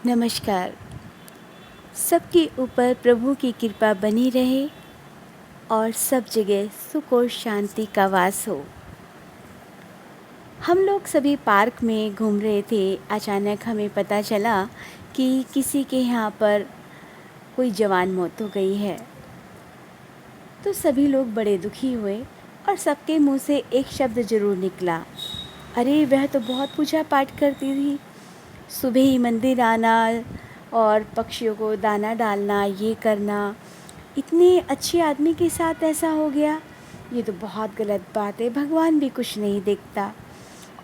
नमस्कार। सबके ऊपर प्रभु की कृपा बनी रहे और सब जगह सुख और शांति का वास हो। हम लोग सभी पार्क में घूम रहे थे। अचानक हमें पता चला कि किसी के यहाँ पर कोई जवान मौत हो गई है। तो सभी लोग बड़े दुखी हुए और सबके मुंह से एक शब्द जरूर निकला, अरे वह तो बहुत पूजा पाठ करती थी, सुबह ही मंदिर आना और पक्षियों को दाना डालना, ये करना, इतने अच्छे आदमी के साथ ऐसा हो गया। ये तो बहुत गलत बात है, भगवान भी कुछ नहीं देखता।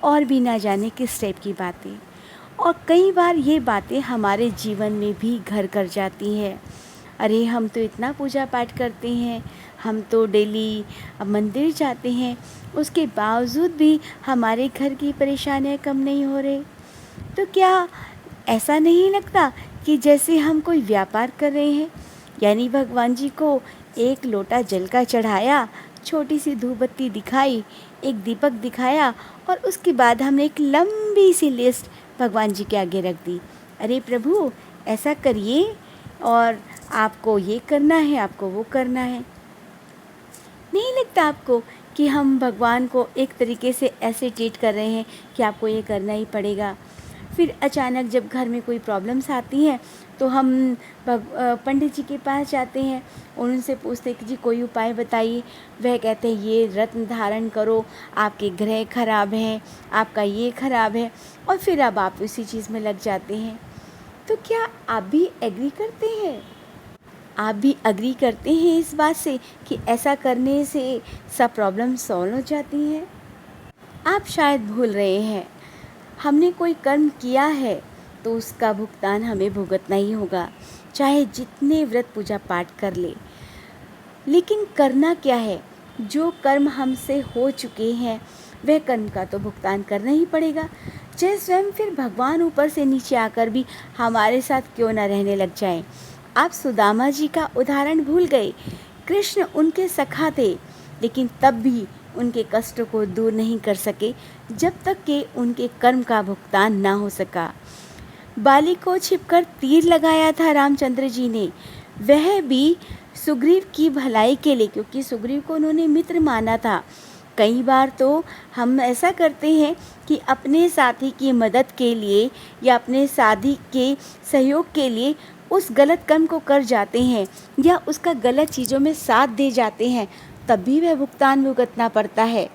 और भी ना जाने किस टाइप की बातें। और कई बार ये बातें हमारे जीवन में भी घर कर जाती हैं। अरे हम तो इतना पूजा पाठ करते हैं, हम तो डेली मंदिर जाते हैं, उसके बावजूद भी हमारे घर की परेशानियां कम नहीं हो रही। तो क्या ऐसा नहीं लगता कि जैसे हम कोई व्यापार कर रहे हैं, यानी भगवान जी को एक लोटा जल का चढ़ाया, छोटी सी धूप बत्ती दिखाई, एक दीपक दिखाया और उसके बाद हमने एक लंबी सी लिस्ट भगवान जी के आगे रख दी। अरे प्रभु ऐसा करिए और आपको ये करना है, आपको वो करना है। नहीं लगता आपको कि हम भगवान को एक तरीके से ऐसे ट्रीट कर रहे हैं कि आपको ये करना ही पड़ेगा। फिर अचानक जब घर में कोई प्रॉब्लम्स आती हैं तो हम पंडित जी के पास जाते हैं और उनसे पूछते हैं कि जी कोई उपाय बताइए। वह कहते हैं ये रत्न धारण करो, आपके ग्रह खराब हैं, आपका ये खराब है, और फिर अब आप उसी चीज़ में लग जाते हैं। तो क्या आप भी एग्री करते हैं? आप भी एग्री करते हैं इस बात से कि ऐसा करने से सब प्रॉब्लम सॉल्व हो जाती हैं? आप शायद भूल रहे हैं, हमने कोई कर्म किया है तो उसका भुगतान हमें भुगतना ही होगा, चाहे जितने व्रत पूजा पाठ कर ले। लेकिन करना क्या है? जो कर्म हमसे हो चुके हैं वह कर्म का तो भुगतान करना ही पड़ेगा। चाहे स्वयं फिर भगवान ऊपर से नीचे आकर भी हमारे साथ क्यों ना रहने लग जाएं। आप सुदामा जी का उदाहरण भूल गए। कृष्ण उनके सखा थे, लेकिन तब भी उनके कष्टों को दूर नहीं कर सके जब तक कि उनके कर्म का भुगतान ना हो सका। बाली को छिपकर तीर लगाया था रामचंद्र जी ने, वह भी सुग्रीव की भलाई के लिए, क्योंकि सुग्रीव को उन्होंने मित्र माना था। कई बार तो हम ऐसा करते हैं कि अपने साथी की मदद के लिए या अपने साथी के सहयोग के लिए उस गलत कर्म को कर जाते हैं या उसका गलत चीज़ों में साथ दे जाते हैं, तब भी वह भुगतान भुगतना पड़ता है।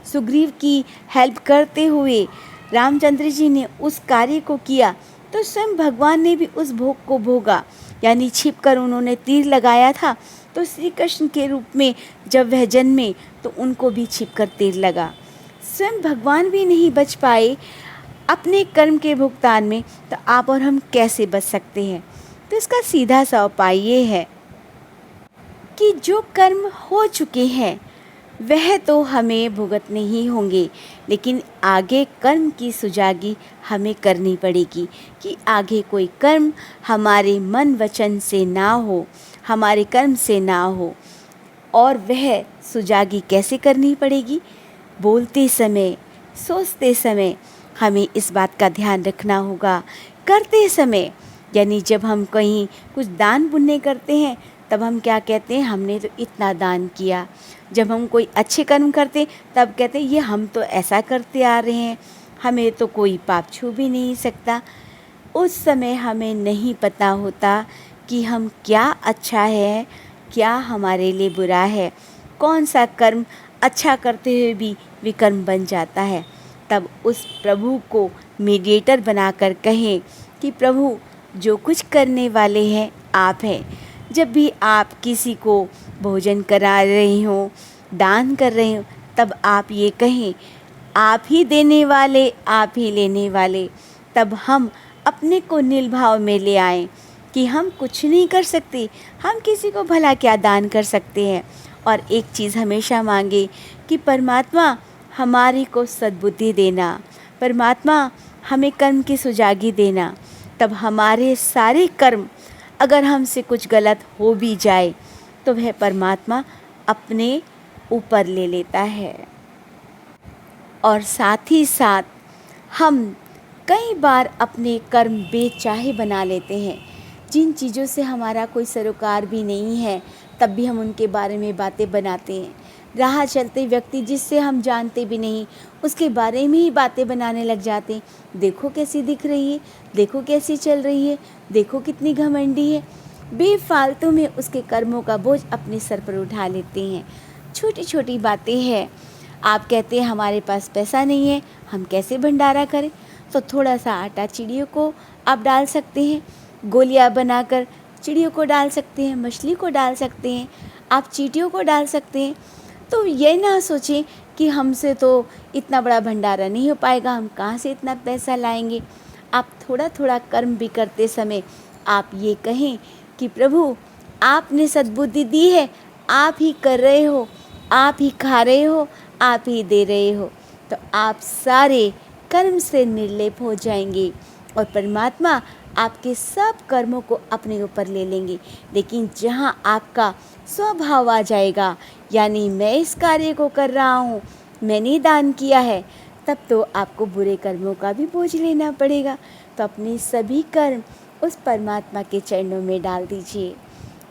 सुग्रीव की हेल्प करते हुए रामचंद्र जी ने उस कार्य को किया तो स्वयं भगवान ने भी उस भोग को भोगा, यानी छिपकर उन्होंने तीर लगाया था तो श्री कृष्ण के रूप में जब वह जन्मे तो उनको भी छिपकर तीर लगा। स्वयं भगवान भी नहीं बच पाए अपने कर्म के भुगतान में, तो आप और हम कैसे बच सकते हैं? तो इसका सीधा सा उपाय ये है कि जो कर्म हो चुके हैं वह तो हमें भुगतने ही होंगे, लेकिन आगे कर्म की सुजागी हमें करनी पड़ेगी कि आगे कोई कर्म हमारे मन वचन से ना हो, हमारे कर्म से ना हो। और वह सुजागी कैसे करनी पड़ेगी? बोलते समय, सोचते समय हमें इस बात का ध्यान रखना होगा। करते समय, यानी जब हम कहीं कुछ दान पुण्य करते हैं तब हम क्या कहते हैं, हमने तो इतना दान किया। जब हम कोई अच्छे कर्म करते तब कहते हैं ये हम तो ऐसा करते आ रहे हैं, हमें तो कोई पाप छू भी नहीं सकता। उस समय हमें नहीं पता होता कि हम क्या अच्छा है, क्या हमारे लिए बुरा है, कौन सा कर्म अच्छा करते हुए भी विकर्म बन जाता है। तब उस प्रभु को मीडिएटर बनाकर कहें कि प्रभु जो कुछ करने वाले हैं आप हैं। जब भी आप किसी को भोजन करा रहे हो, दान कर रहे हो, तब आप ये कहें, आप ही देने वाले, आप ही लेने वाले। तब हम अपने को निलभाव में ले आएं कि हम कुछ नहीं कर सकते, हम किसी को भला क्या दान कर सकते हैं। और एक चीज़ हमेशा मांगे कि परमात्मा हमारी को सद्बुद्धि देना, परमात्मा हमें कर्म की सुजागी देना। तब हमारे सारे कर्म, अगर हमसे कुछ गलत हो भी जाए तो वह परमात्मा अपने ऊपर ले लेता है। और साथ ही साथ हम कई बार अपने कर्म बेचाहे बना लेते हैं। जिन चीज़ों से हमारा कोई सरोकार भी नहीं है, तब भी हम उनके बारे में बातें बनाते हैं। राह चलते व्यक्ति जिससे हम जानते भी नहीं, उसके बारे में ही बातें बनाने लग जाते हैं। देखो कैसी दिख रही है, देखो कैसी चल रही है, देखो कितनी घमंडी है। बेफालतू में उसके कर्मों का बोझ अपने सर पर उठा लेते हैं। छोटी छोटी बातें हैं। आप कहते हैं हमारे पास पैसा नहीं है, हम कैसे भंडारा करें? तो थोड़ा सा आटा चिड़ियों को आप डाल सकते हैं, गोलियां बनाकर चिड़ियों को डाल सकते हैं, मछली को डाल सकते हैं, आप चींटियों को डाल सकते हैं। तो ये ना सोचें कि हमसे तो इतना बड़ा भंडारा नहीं हो पाएगा, हम कहाँ से इतना पैसा लाएंगे। आप थोड़ा थोड़ा कर्म भी करते समय आप ये कहें कि प्रभु, आपने सद्बुद्धि दी है, आप ही कर रहे हो, आप ही खा रहे हो, आप ही दे रहे हो। तो आप सारे कर्म से निर्लेप हो जाएंगे और परमात्मा आपके सब कर्मों को अपने ऊपर ले लेंगे। लेकिन जहाँ आपका स्वभाव आ जाएगा, यानी मैं इस कार्य को कर रहा हूँ, मैंने दान किया है, तब तो आपको बुरे कर्मों का भी बोझ लेना पड़ेगा। तो अपने सभी कर्म उस परमात्मा के चरणों में डाल दीजिए,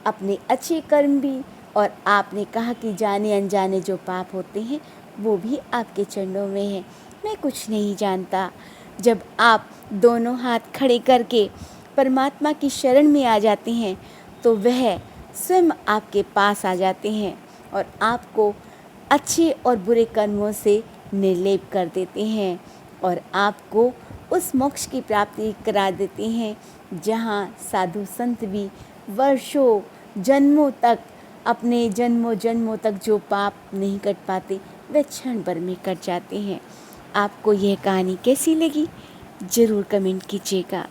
अपने अच्छे कर्म भी, और आपने कहा कि जाने अनजाने जो पाप होते हैं वो भी आपके चरणों में है। मैं कुछ नहीं जानता। जब आप दोनों हाथ खड़े करके परमात्मा की शरण में आ जाते हैं तो वह स्वयं आपके पास आ जाते हैं और आपको अच्छे और बुरे कर्मों से निर्लेप कर देते हैं और आपको उस मोक्ष की प्राप्ति करा देते हैं जहाँ साधु संत भी वर्षों जन्मों तक, अपने जन्मों जन्मों तक जो पाप नहीं कट पाते वे क्षण भर में कट जाते हैं। आपको यह कहानी कैसी लगी ज़रूर कमेंट कीजिएगा।